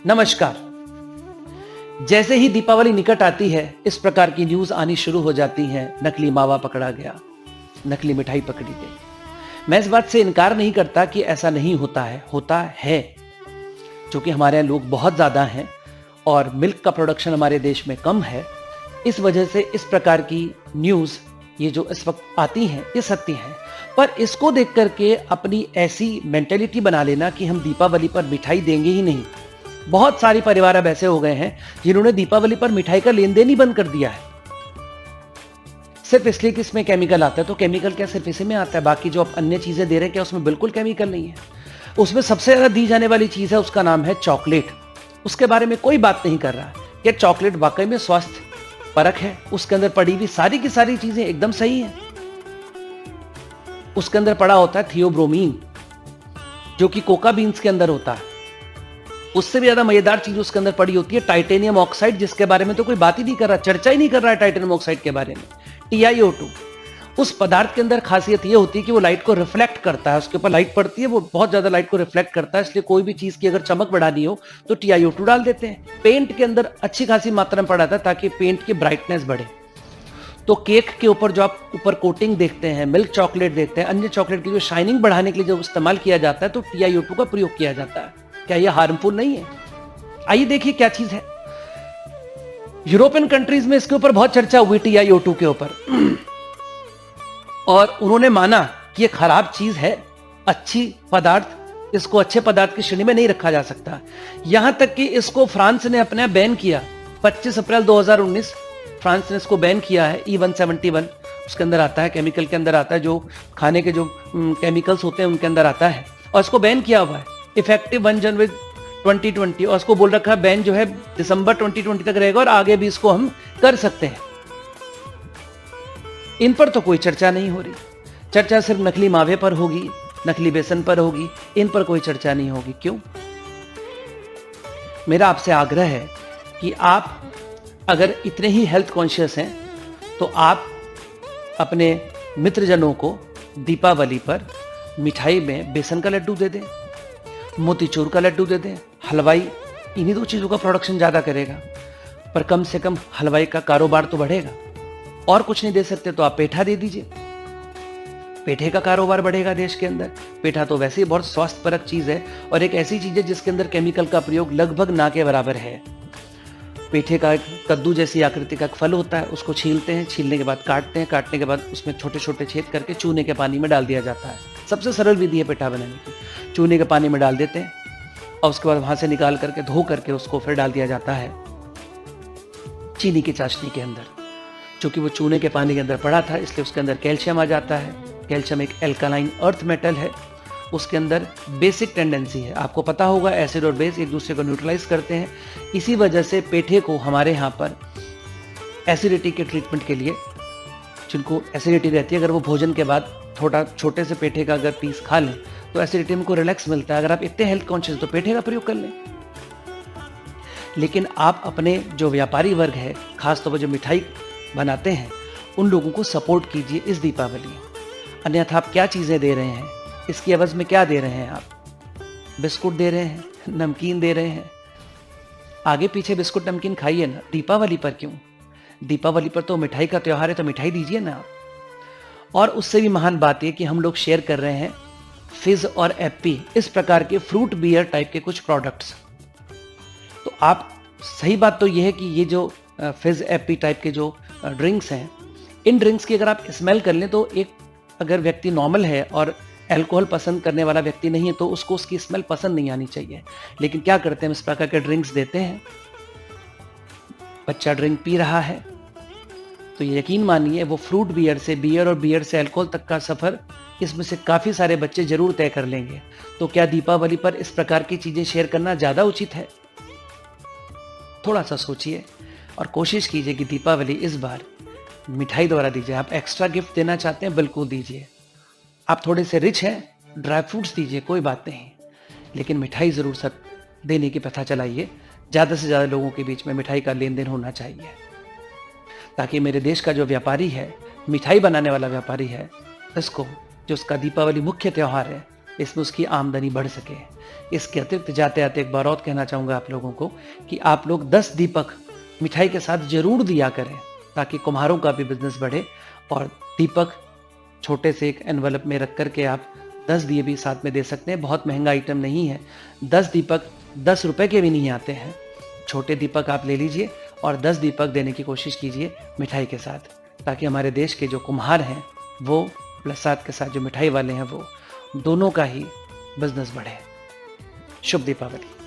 नमस्कार। जैसे ही दीपावली निकट आती है, इस प्रकार की न्यूज आनी शुरू हो जाती हैं। नकली मावा पकड़ा गया, नकली मिठाई पकड़ी गई। मैं इस बात से इनकार नहीं करता कि ऐसा नहीं होता है, क्योंकि हमारे यहाँ लोग बहुत ज्यादा हैं और मिल्क का प्रोडक्शन हमारे देश में कम है। इस वजह से इस प्रकार की न्यूज ये जो इस वक्त आती हैं, ये सत्य हैं। पर इसको देख करके अपनी ऐसी मेंटेलिटी बना लेना कि हम दीपावली पर मिठाई देंगे ही नहीं। बहुत सारे परिवार अब ऐसे हो गए हैं जिन्होंने दीपावली पर मिठाई का लेन देन ही बंद कर दिया है, सिर्फ इसलिए कि इसमें केमिकल आता है। तो केमिकल क्या सिर्फ इसी में आता है? बाकी जो आप अन्य चीजें दे रहे हैं, क्या उसमें बिल्कुल केमिकल नहीं है? उसमें सबसे ज्यादा दी जाने वाली चीज है, उसका नाम है चॉकलेट। उसके बारे में कोई बात नहीं कर रहा कि चॉकलेट वाकई में स्वास्थ्य परक है। उसके अंदर पड़ी हुई सारी की सारी चीजें एकदम सही हैं। उसके अंदर पड़ा होता है थियोब्रोमीन, जो कि कोका बीन्स के अंदर होता है। उससे भी ज्यादा मजेदार चीज उसके अंदर पड़ी होती है टाइटेनियम ऑक्साइड, जिसके बारे में तो कोई बात ही नहीं कर रहा, चर्चा ही नहीं कर रहा है टाइटेनियम ऑक्साइड के बारे में। TiO2 उस पदार्थ के अंदर खासियत ये होती है कि वो लाइट को रिफ्लेक्ट करता है। उसके ऊपर लाइट पड़ती है, वो बहुत ज्यादा लाइट को रिफ्लेक्ट करता है। इसलिए कोई भी चीज की अगर चमक बढ़ानी हो तो TiO2 डाल देते हैं। पेंट के अंदर अच्छी खासी मात्रा में पड़ा था ताकि पेंट की ब्राइटनेस बढ़े। तो केक के ऊपर जो आप ऊपर कोटिंग देखते हैं, मिल्क चॉकलेट देखते हैं, अन्य चॉकलेट की जो शाइनिंग बढ़ाने के लिए जो इस्तेमाल किया जाता है, तो TiO2 का प्रयोग किया जाता है। क्या यह हार्मफुल नहीं है? आइए देखिए क्या चीज है। यूरोपियन कंट्रीज में इसके ऊपर बहुत चर्चा हुई TiO2 के ऊपर, और उन्होंने माना कि यह खराब चीज है, अच्छी पदार्थ, इसको अच्छे पदार्थ की श्रेणी में नहीं रखा जा सकता। यहां तक कि इसको फ्रांस ने अपने बैन किया। 25 अप्रैल 2019 फ्रांस ने इसको बैन किया है। E171 उसके अंदर आता है, केमिकल के अंदर आता है, जो खाने के जो केमिकल्स होते हैं उनके अंदर आता है, और इसको बैन किया हुआ है इफेक्टिव 1 जनवरी 2020। और उसको बोल रखा है बैन जो है दिसंबर 2020 तक रहेगा, और आगे भी इसको हम कर सकते हैं। इन पर तो कोई चर्चा नहीं हो रही। चर्चा सिर्फ नकली मावे पर होगी, नकली बेसन पर होगी, इन पर कोई चर्चा नहीं होगी। क्यों? मेरा आपसे आग्रह है कि आप अगर इतने ही हेल्थ कॉन्शियस हैं तो आप अपने मित्रजनों को दीपावली पर मिठाई में बेसन का लड्डू दे दें, मोतीचूर का लड्डू दे दें। हलवाई इन्हीं दो चीजों का प्रोडक्शन ज्यादा करेगा, पर कम से कम हलवाई का कारोबार तो बढ़ेगा। और कुछ नहीं दे सकते तो आप पेठा दे दीजिए, पेठे का कारोबार बढ़ेगा देश के अंदर। पेठा तो वैसे ही बहुत स्वास्थ्यपरक चीज है, और एक ऐसी चीज है जिसके अंदर केमिकल का प्रयोग लगभग ना के बराबर है। पेठे का एक कद्दू जैसी आकृति का एक फल होता है, उसको छीलते हैं, छीलने के बाद काटते हैं, काटने के बाद उसमें छोटे छोटे छेद करके चूने के पानी में डाल दिया जाता है। सबसे सरल विधि है पेठा बनाने की। चूने के पानी में डाल देते हैं, और उसके बाद वहां से निकाल करके धो करके उसको फिर डाल दिया जाता है चीनी की चाशनी के अंदर। चूंकि वो चूने के पानी के अंदर पड़ा था, इसलिए उसके अंदर कैल्शियम आ जाता है। कैल्शियम एक एल्कालाइन अर्थ मेटल है, उसके अंदर बेसिक टेंडेंसी है। आपको पता होगा एसिड और बेस एक दूसरे को न्यूट्रलाइज करते हैं। इसी वजह से पेठे को हमारे यहाँ पर एसिडिटी के ट्रीटमेंट के लिए, जिनको एसिडिटी रहती है, अगर वो भोजन के बाद थोड़ा छोटे से पेठे का अगर पीस खा लें तो एसिडिटी में को रिलैक्स मिलता है। अगर आप इतने हेल्थ कॉन्शियस तो पेठे का प्रयोग कर लें। लेकिन आप अपने जो व्यापारी वर्ग है, खासतौर पर जो मिठाई बनाते हैं, उन लोगों को सपोर्ट कीजिए इस दीपावली। अन्यथा आप क्या चीजें दे रहे हैं, इसकी एवज में क्या दे रहे हैं? आप बिस्कुट दे रहे हैं, नमकीन दे रहे हैं। आगे पीछे बिस्कुट नमकीन खाइए ना, दीपावली पर क्यों? दीपावली पर तो मिठाई का त्योहार है, तो मिठाई दीजिए ना आप। और उससे भी महान बात यह कि हम लोग शेयर कर रहे हैं फिज और एप्पी, इस प्रकार के फ्रूट बियर टाइप के कुछ प्रोडक्ट्स। तो आप, सही बात तो यह है कि ये जो फिज एप्पी टाइप के जो ड्रिंक्स हैं, इन ड्रिंक्स की अगर आप स्मेल कर लें तो एक अगर व्यक्ति नॉर्मल है और अल्कोहल पसंद करने वाला व्यक्ति नहीं है तो उसको उसकी स्मेल पसंद नहीं आनी चाहिए। लेकिन क्या करते हैं, इस प्रकार के ड्रिंक्स देते हैं, बच्चा ड्रिंक पी रहा है तो ये यकीन मानिए वो फ्रूट बियर से, बियर और बियर से अल्कोहल तक का सफर इसमें से काफी सारे बच्चे जरूर तय कर लेंगे। तो क्या दीपावली पर इस प्रकार की चीजें शेयर करना ज्यादा उचित है? थोड़ा सा सोचिए और कोशिश कीजिए कि दीपावली इस बार मिठाई द्वारा दीजिए। आप एक्स्ट्रा गिफ्ट देना चाहते हैं, बिल्कुल दीजिए। आप थोड़े से रिच हैं, ड्राई फ्रूट्स दीजिए, कोई बात नहीं, लेकिन मिठाई जरूर सब देने की प्रथा चलाइए। ज्यादा से ज्यादा लोगों के बीच में मिठाई का लेन देन होना चाहिए, ताकि मेरे देश का जो व्यापारी है, मिठाई बनाने वाला व्यापारी है, इसको, जो उसका दीपावली मुख्य त्योहार है, इसमें उसकी आमदनी बढ़ सके। इसके अतिरिक्त जाते आते एक बार और कहना चाहूँगा आप लोगों को कि आप लोग 10 दीपक मिठाई के साथ ज़रूर दिया करें, ताकि कुम्हारों का भी बिजनेस बढ़े। और दीपक छोटे से एक एनवलप में रख कर के आप 10 दिए भी साथ में दे सकते हैं। बहुत महंगा आइटम नहीं है। 10 दीपक 10 रुपए के भी नहीं आते हैं। छोटे दीपक आप ले लीजिए और 10 दीपक देने की कोशिश कीजिए मिठाई के साथ, ताकि हमारे देश के जो कुम्हार हैं वो प्लस साथ के साथ जो मिठाई वाले हैं वो दोनों का ही बिजनेस बढ़े। शुभ दीपावली।